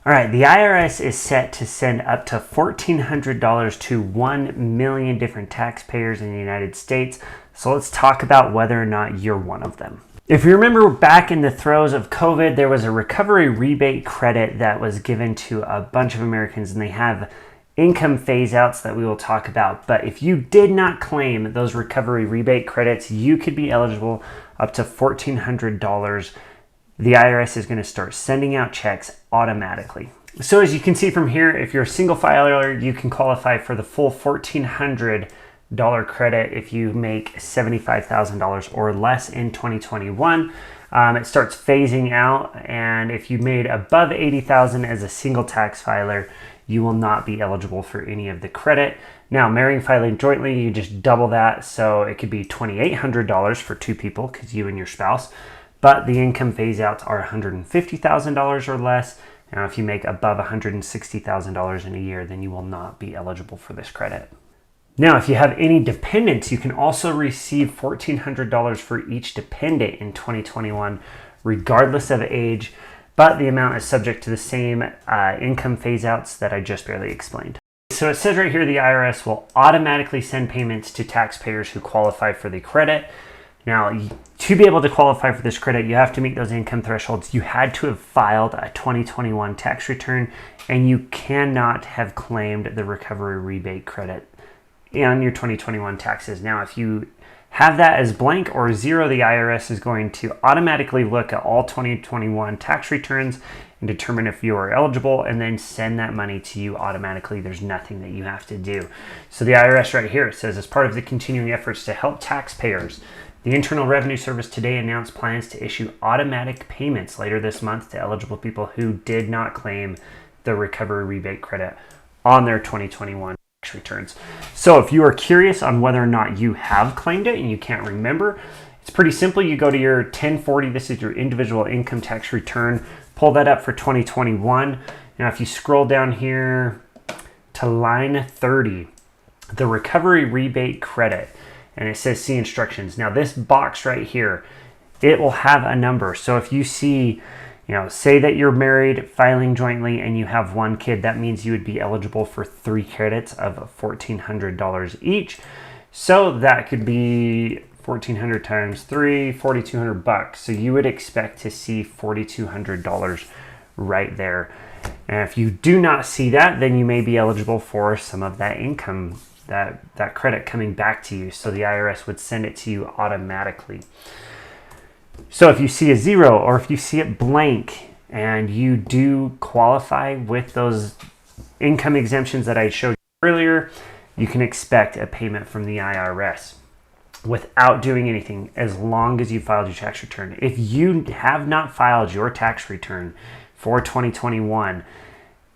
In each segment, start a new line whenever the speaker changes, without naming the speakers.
All right, the IRS is set to send up to $1,400 to 1 million different taxpayers in the United States. So let's talk about whether or not you're one of them. If you remember back in the throes of COVID, there was a recovery rebate credit that was given to a bunch of Americans, and they have income phase outs that we will talk about. But if you did not claim those recovery rebate credits, you could be eligible up to $1,400. The IRS is going to start sending out checks automatically. So as you can see from here, if you're a single filer, you can qualify for the full $1,400 credit if you make $75,000 or less in 2021. It starts phasing out, and if you made above $80,000 as a single tax filer, you will not be eligible for any of the credit. Now, marrying filing jointly, you just double that, so it could be $2,800 for two people because you and your spouse. But the income phase outs are $150,000 or less. Now, if you make above $160,000 in a year, then you will not be eligible for this credit. Now, if you have any dependents, you can also receive $1,400 for each dependent in 2021, regardless of age, but the amount is subject to the same income phase outs that I just barely explained. So it says right here, the IRS will automatically send payments to taxpayers who qualify for the credit. Now, to be able to qualify for this credit, you have to meet those income thresholds. You had to have filed a 2021 tax return, and you cannot have claimed the recovery rebate credit on your 2021 taxes. Now, if you have that as blank or zero, the IRS is going to automatically look at all 2021 tax returns and determine if you are eligible and then send that money to you automatically. There's nothing that you have to do. So the IRS right here, it says, as part of the continuing efforts to help taxpayers, the Internal Revenue Service today announced plans to issue automatic payments later this month to eligible people who did not claim the recovery rebate credit on their 2021 tax returns. So if you are curious on whether or not you have claimed it and you can't remember, it's pretty simple. You go to your 1040, this is your individual income tax return, pull that up for 2021. Now, if you scroll down here to line 30, the recovery rebate credit, and it says see instructions. Now this box right here, it will have a number. So if you see, say that you're married, filing jointly, and you have one kid, that means you would be eligible for 3 credits of $1,400 each. So that could be 1,400 times 3, $4,200. So you would expect to see $4,200 right there. And if you do not see that, then you may be eligible for some of that income, that credit coming back to you. So the IRS would send it to you automatically. So if you see a 0 or if you see it blank and you do qualify with those income exemptions that I showed you earlier, you can expect a payment from the IRS without doing anything, as long as you filed your tax return. If you have not filed your tax return for 2021,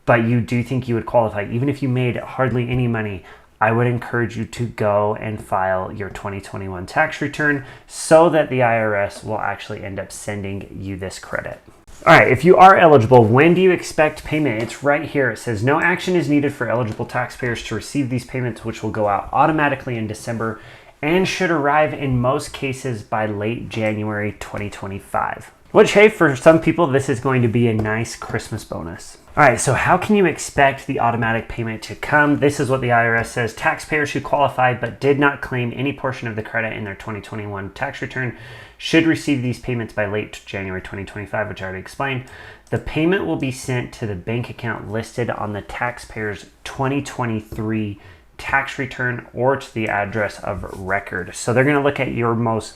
but you do think you would qualify, even if you made hardly any money, I would encourage you to go and file your 2021 tax return so that the IRS will actually end up sending you this credit. All right, if you are eligible, when do you expect payment? It's right here. It says no action is needed for eligible taxpayers to receive these payments, which will go out automatically in December and should arrive in most cases by late January 2025. Which, hey, for some people, this is going to be a nice Christmas bonus. All right, so how can you expect the automatic payment to come? This is what the IRS says. Taxpayers who qualified but did not claim any portion of the credit in their 2021 tax return should receive these payments by late January 2025, which I already explained. The payment will be sent to the bank account listed on the taxpayer's 2023 tax return or to the address of record. So they're going to look at your most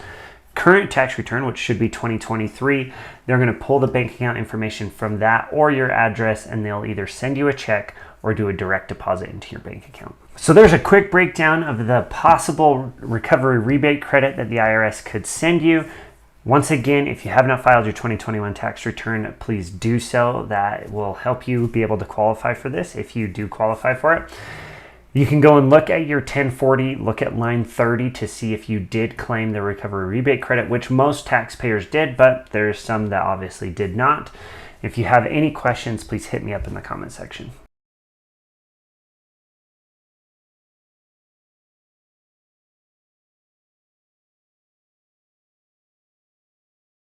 current tax return, which should be 2023. They're going to pull the bank account information from that or your address, and they'll either send you a check or do a direct deposit into your bank account. So there's a quick breakdown of the possible recovery rebate credit that the IRS could send you. Once again, if you have not filed your 2021 tax return, please do so. That will help you be able to qualify for this if you do qualify for it. You can go and look at your 1040, look at line 30 to see if you did claim the recovery rebate credit, which most taxpayers did, but there's some that obviously did not. If you have any questions, please hit me up in the comment section.